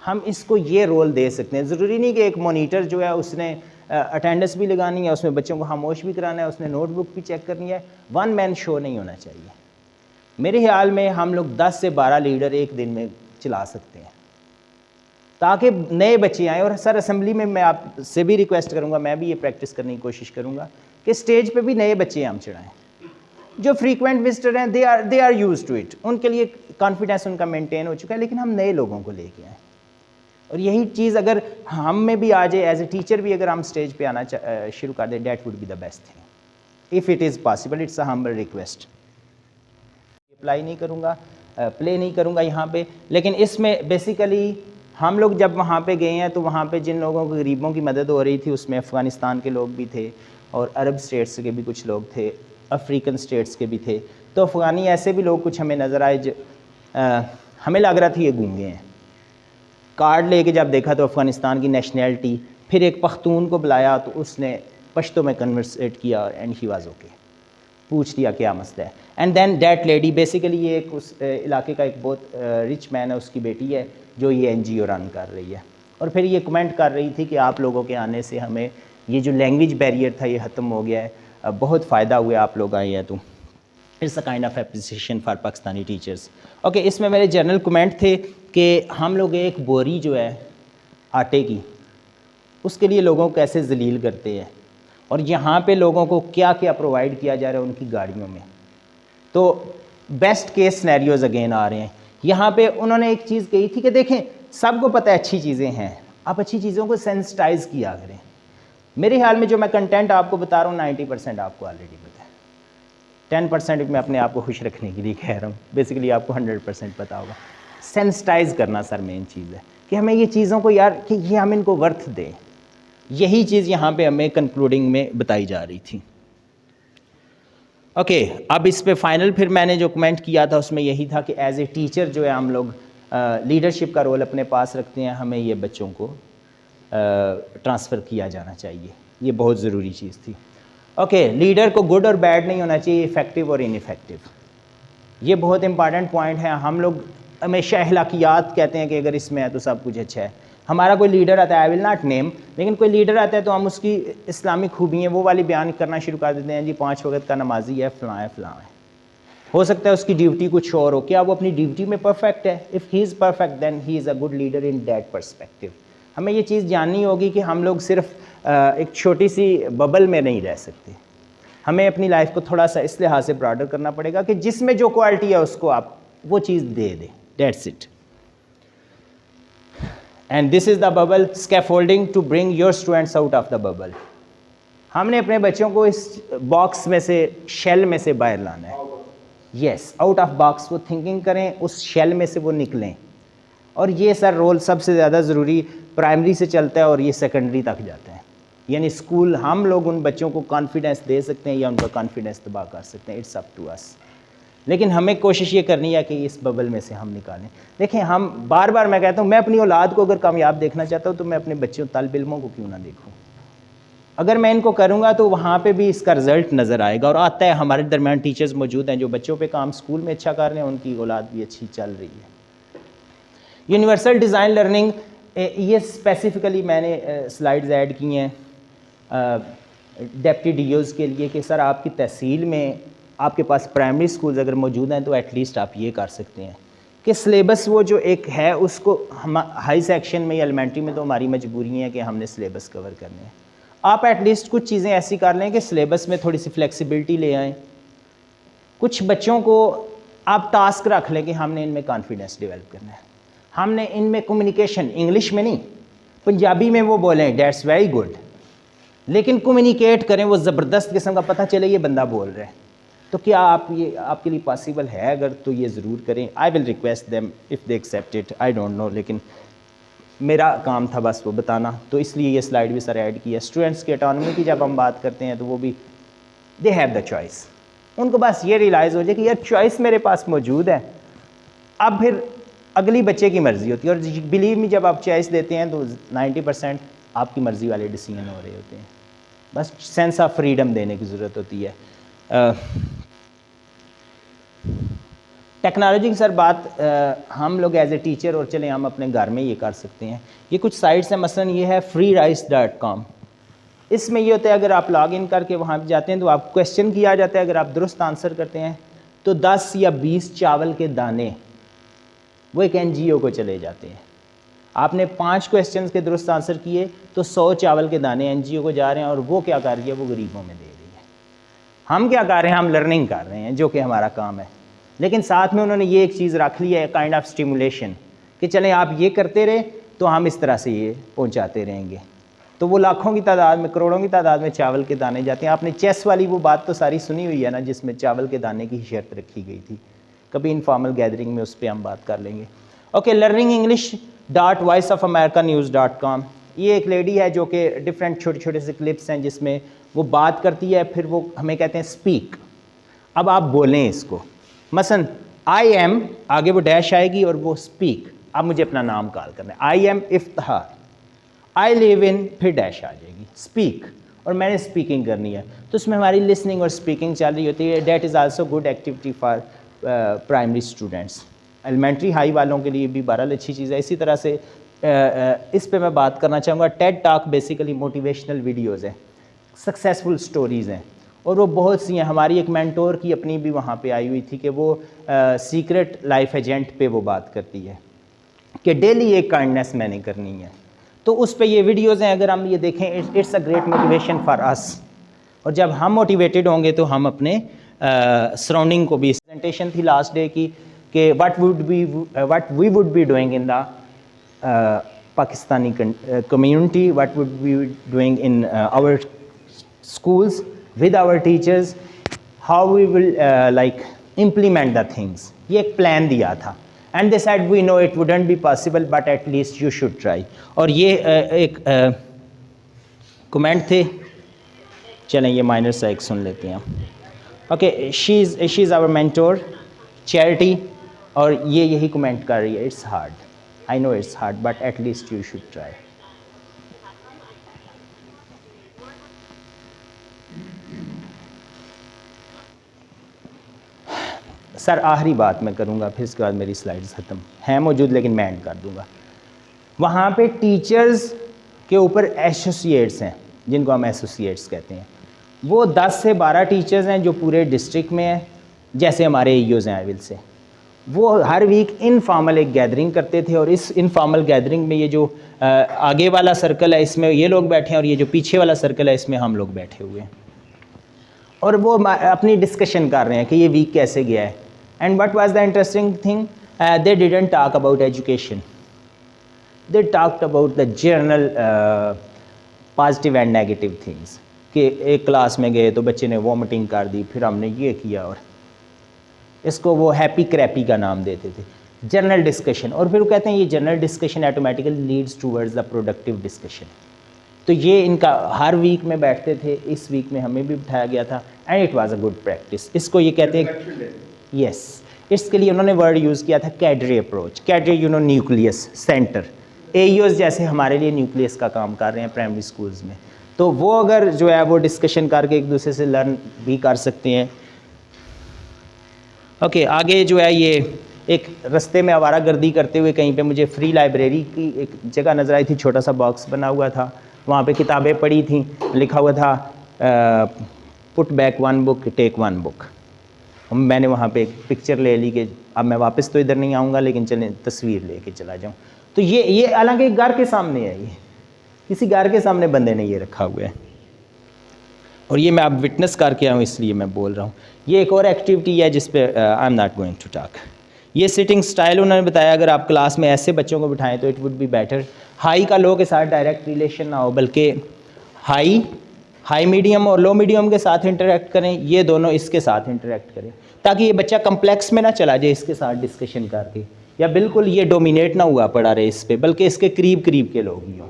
हम इसको ये रोल दे सकते हैं। ज़रूरी नहीं कि एक मॉनिटर जो है उसने अटेंडेंस भी लगानी है, उसमें बच्चों को खामोश भी कराना है, उसने नोटबुक भी चेक करनी है। वन मैन शो नहीं होना चाहिए। मेरे ख्याल में हम लोग 10 से 12 लीडर एक दिन में चला सकते हैं, ताकि नए बच्चे आएँ। और सर असेंबली में मैं आपसे भी रिक्वेस्ट करूँगा, मैं भी ये प्रैक्टिस करने की कोशिश करूँगा कि स्टेज पे भी नए बच्चे हम चढ़ाएँ। जो फ्रीक्वेंट विजिटर हैं they are use to it, उनके लिए कॉन्फिडेंस उनका मेंटेन हो चुका है, लेकिन हम नए लोगों को लेके आएँ। और यही चीज़ अगर हम में भी आ जाए, एज ए टीचर भी अगर हम स्टेज पे आना शुरू कर दें, that would be the best thing if it is possible. It's a humble request. Apply नहीं करूँगा, प्ले नहीं करूँगा यहाँ पे, लेकिन इसमें बेसिकली हम लोग जब वहाँ पे गए हैं तो वहाँ पे जिन लोगों को, गरीबों की मदद हो रही थी, उसमें अफ़गानिस्तान के लोग भी थे और अरब स्टेट्स के भी कुछ लोग थे, अफ्रीकन स्टेट्स के भी थे। तो अफ़गानी ऐसे भी लोग कुछ हमें नज़र आए जो हमें लग रहा था ये गूंगे हैं। कार्ड लेके जब देखा तो अफ़गानिस्तान की नेशनैलिटी, फिर एक पख्तून को बुलाया तो उसने पश्तो में कन्वर्सेट किया एंड ही वाज ओके, पूछ लिया क्या मसला है। And then that lady, basically ये एक उस इलाके का एक बहुत रिच मैन है, उसकी बेटी है जो ये NGO रन कर रही है। और फिर ये कमेंट कर रही थी कि आप लोगों के आने से हमें ये जो लैंग्वेज बैरियर था ये ख़त्म हो गया है, बहुत फ़ायदा हुआ आप लोग आए हैं। तो it's a kind of appreciation for Pakistani teachers. Okay, इसमें मेरे जनरल कमेंट थे कि हम लोग एक बोरी जो है आटे की, उसके लिए लोगों को कैसे जलील करते हैं, और यहाँ पे लोगों को क्या क्या प्रोवाइड किया जा रहा है उनकी गाड़ियों में। तो बेस्ट केस सिनेरियोज अगेन आ रहे हैं। यहाँ पे उन्होंने एक चीज़ कही थी कि देखें सबको पता है अच्छी चीज़ें हैं, आप अच्छी चीज़ों को सेंसिटाइज किया करें। मेरे ख्याल में जो मैं कंटेंट आपको बता रहा हूँ 90% आपको ऑलरेडी पता है, 10% मैं अपने आप को खुश रखने के लिए कह रहा हूँ, बेसिकली आपको 100% पता होगा। सेंसिटाइज करना सर मेन चीज़ है कि हमें ये चीज़ों को यार कि ये हम इनको वर्थ दें, यही चीज़ यहाँ पे हमें कंक्लूडिंग में बताई जा रही थी। ओके अब इस पे फाइनल फिर मैंने जो कमेंट किया था उसमें यही था कि एज ए टीचर जो है हम लोग लीडरशिप का रोल अपने पास रखते हैं, हमें ये बच्चों को ट्रांसफ़र किया जाना चाहिए, ये बहुत ज़रूरी चीज़ थी। ओके लीडर को गुड और बैड नहीं होना चाहिए, इफ़ेक्टिव और इनइफेक्टिव, ये बहुत इंपॉर्टेंट पॉइंट है। हम लोग हमेशा अखलाकियात कहते हैं कि अगर इसमें है तो सब कुछ अच्छा है। हमारा कोई लीडर आता है, आई विल नॉट नेम, लेकिन कोई लीडर आता है तो हम उसकी इस्लामिक खूबियाँ वो वाली बयान करना शुरू कर देते हैं, जी 5 वक्त का नमाजी है, फ़लाँ है फ़लाँ है। हो सकता है उसकी ड्यूटी कुछ और हो, क्या वो अपनी ड्यूटी में परफेक्ट है? If he is perfect then he is a good leader in that perspective. हमें ये चीज़ जाननी होगी कि हम लोग सिर्फ एक छोटी सी बबल में नहीं रह सकते, हमें अपनी लाइफ को थोड़ा सा इस लिहाज से ब्रॉडर करना पड़ेगा कि जिसमें जो क्वालिटी है उसको आप वो चीज़ दे दें, that's it. And this is the bubble scaffolding to bring your students out of the bubble. हमने अपने बच्चों को इस बॉक्स में से, शेल में से बाहर लाना है। यस, आउट ऑफ बॉक्स वो थिंकिंग करें, उस शेल में से वो निकलें। और ये सर रोल सबसे ज़्यादा ज़रूरी प्राइमरी से चलता है और ये सेकेंडरी तक जाता है। यानी स्कूल हम लोग उन बच्चों को कॉन्फिडेंस दे सकते हैं या उनका कॉन्फिडेंस तबाह कर सकते हैं, इट्स अप टू अस। लेकिन हमें कोशिश ये करनी है कि इस बबल में से हम निकालें। देखें हम बार बार मैं कहता हूँ, मैं अपनी औलाद को अगर कामयाब देखना चाहता हूँ तो मैं अपने बच्चों तालिब इल्मों को क्यों ना देखूँ। अगर मैं इनको करूँगा तो वहाँ पे भी इसका रिज़ल्ट नज़र आएगा और आता है। हमारे दरमियान टीचर्स मौजूद हैं जो बच्चों पे काम स्कूल में अच्छा कर रहे हैं, उनकी औलाद भी अच्छी चल रही है। यूनिवर्सल डिज़ाइन लर्निंग, ये स्पेसिफ़िकली मैंने स्लाइड्स ऐड की हैं डेप्टी डीओज़ के लिए कि सर आपकी तहसील में आपके पास प्राइमरी स्कूल्स अगर मौजूद हैं तो एटलीस्ट आप ये कर सकते हैं कि सिलेबस वो जो एक है उसको हम हाई सेक्शन में या एलिमेंट्री में तो हमारी मजबूरी है कि हमने सिलेबस कवर करने हैं। आप एटलीस्ट कुछ चीज़ें ऐसी कर लें कि सिलेबस में थोड़ी सी फ्लेक्सिबिलिटी ले आएँ। कुछ बच्चों को आप टास्क रख लें कि हमने इनमें कॉन्फिडेंस डेवलप करना है, हमने इनमें कम्युनिकेशन, इंग्लिश में नहीं पंजाबी में वो बोलें, डेट्स वेरी गुड, लेकिन कम्युनिकेट करें, वो ज़बरदस्त किस्म का पता चले ये बंदा बोल रहा है। तो क्या आप ये आपके लिए पॉसिबल है? अगर तो ये ज़रूर करें। I will request them if they accept it, I don't know, लेकिन मेरा काम था बस वो बताना, तो इसलिए ये स्लाइड भी सर ऐड किया। स्टूडेंट्स की ऑटोनॉमी की जब हम बात करते हैं तो वो भी दे हैव द चॉइस, उनको बस ये रियलाइज़ हो जाए कि यार चॉइस मेरे पास मौजूद है। अब फिर अगली बच्चे की मर्ज़ी होती है, और बिलीव मी जब आप चॉइस देते हैं तो 90% आपकी मर्ज़ी वाले डिसीजन हो रहे होते हैं। बस सेंस ऑफ फ्रीडम देने की ज़रूरत होती है। टेक्नोलॉजी की सर बात हम लोग एज ए टीचर, और चलें हम अपने घर में ये कर सकते हैं। ये कुछ साइट्स हैं, मसलन ये है freerice.com। इसमें ये होता है अगर आप लॉग इन करके वहाँ पे जाते हैं तो आप क्वेश्चन किया जाता है, अगर आप दुरुस्त आंसर करते हैं तो 10 या 20 चावल के दाने वो एक NGO को चले जाते हैं। आपने 5 क्वेश्चंस के दुरुस्त आंसर किए तो 100 चावल के दाने NGO को जा रहे हैं, और वो क्या कर रही है, वो गरीबों में दे रही है। हम क्या कर रहे हैं, हम लर्निंग कर रहे हैं जो कि हमारा काम है, लेकिन साथ में उन्होंने ये एक चीज़ रख ली है, काइंड ऑफ स्टिमुलेशन, कि चलें आप ये करते रहे तो हम इस तरह से ये पहुंचाते रहेंगे। तो वो लाखों की तादाद में, करोड़ों की तादाद में चावल के दाने जाते हैं। आपने चेस वाली वो बात तो सारी सुनी हुई है ना, जिसमें चावल के दाने की शर्त रखी गई थी। कभी इनफॉर्मल गैदरिंग में उस पर हम बात कर लेंगे। ओके, learningenglish.voiceofamericanews.com, ये एक लेडी है जो कि डिफरेंट छोटे छोटे से क्लिप्स हैं जिसमें वो बात करती है, फिर वो हमें कहते हैं स्पीक। अब आप बोलें इसको, मसलन आई एम, आगे वो डैश आएगी और वो स्पीक, अब मुझे अपना नाम कॉल करना है, I am Iftikhar, I live in, फिर डैश आ जाएगी स्पीक, और मैंने स्पीकिंग करनी है। तो उसमें हमारी लिसनिंग और स्पीकिंग चल रही होती है। That is also good activity for primary students. Elementary high वालों के लिए भी बहरहाल अच्छी चीज़ है। इसी तरह से इस पे मैं बात करना चाहूँगा। Ted talk basically motivational videos हैं, सक्सेसफुल स्टोरीज़ हैं, और वो बहुत सी हैं। हमारी एक मेंटोर की अपनी भी वहाँ पे आई हुई थी कि वो सीक्रेट लाइफ एजेंट पे वो बात करती है कि डेली एक काइंडनेस मैंने करनी है। तो उस पे ये वीडियोज़ हैं, अगर हम ये देखें, it's a great motivation for us. और जब हम मोटिवेटेड होंगे तो हम अपने सराउंडिंग को भी। प्रेजेंटेशन थी लास्ट डे की कि what we would be doing in the Pakistani community, what would we be doing in our schools with our teachers, how we will like implement the things. ये एक प्लान दिया था and they said we know it wouldn't be possible but at least you should try. और ये एक comment थे, चलें ये माइनर सा एक सुन लेते हैं. Okay, she is our mentor charity, और ये यही कमेंट कर रही है, it's hard, I know it's hard, but at least you should try. Sir आखिरी बात मैं करूँगा, फिर इसके बाद मेरी स्लाइड्स ख़त्म हैं मौजूद, लेकिन मैं एंड कर दूँगा. वहाँ पे टीचर्स के ऊपर एसोसिएट्स हैं, जिनको हम एसोसिएट्स कहते हैं. वो 10 से 12 टीचर्स हैं जो पूरे डिस्ट्रिक्ट में हैं, जैसे हमारे EOs हैं आईविल से. वो हर वीक इनफॉर्मल एक गैदरिंग करते थे, और इस इनफॉर्मल गैदरिंग में ये जो आगे वाला सर्कल है इसमें ये लोग बैठे हैं, और ये जो पीछे वाला सर्कल है इसमें हम लोग बैठे हुए हैं, और वो अपनी डिस्कशन कर रहे हैं कि ये वीक कैसे गया है. And what was the interesting thing, they didn't talk about education, they talked about the general positive and negative things. कि एक क्लास में गए तो बच्चे ने वॉमिटिंग कर दी, फिर हमने ये किया, और इसको वो हैप्पी क्रैपी का नाम देते थे, जनरल डिस्कशन. और फिर वो कहते हैं ये general discussion automatically leads towards the productive discussion. तो ये इनका हर वीक में बैठते थे, इस वीक में हमें भी बिठाया गया था, and it was a good practice. इसको ये कहते हैं, यस, इसके लिए उन्होंने वर्ड यूज़ किया था cadre approach. Cadre you know nucleus centre, AEOs जैसे हमारे लिए न्यूक्लियस का काम कर रहे हैं प्राइमरी स्कूल्स में. तो वो अगर जो है वो डिस्कशन करके एक दूसरे से लर्न भी कर सकते हैं. ओके, आगे जो है ये एक रास्ते में आवारागर्दी करते हुए कहीं पे मुझे फ्री लाइब्रेरी की एक जगह नज़र आई थी, छोटा सा बॉक्स बना हुआ था, वहाँ पे किताबें पड़ी थी, लिखा हुआ था put back 1 book take 1 book. मैंने वहाँ पे एक पिक्चर ले ली कि अब मैं वापस तो इधर नहीं आऊँगा, लेकिन चलें तस्वीर लेके चला जाऊँ. तो ये हालांकि घर के सामने है, ये किसी घर के सामने बंदे ने ये रखा हुआ है, और ये मैं अब विटनेस करके आऊँ इसलिए मैं बोल रहा हूँ. ये एक और एक्टिविटी है जिस पे I am not going to talk. ये सिटिंग स्टाइल उन्होंने बताया, अगर आप क्लास में ऐसे बच्चों को बिठाएं तो it would be better. High का लो के साथ डायरेक्ट रिलेशन ना हो, बल्कि हाई मीडियम और लो मीडियम के साथ इंटरेक्ट करें, ये दोनों इसके साथ इंटरेक्ट करें, ताकि ये बच्चा कम्प्लेक्स में ना चला जाए इसके साथ डिस्कशन करके, या बिल्कुल ये डोमिनेट ना हुआ पड़ा रहे इस पर, बल्कि इसके करीब करीब के लोग ही हों.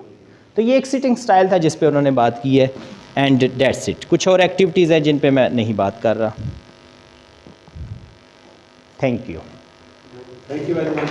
तो ये एक सिटिंग स्टाइल था जिस पे उन्होंने बात की है, एंड दैट्स इट. कुछ और एक्टिविटीज़ हैं जिन पे मैं नहीं बात कर रहा. Thank you very much.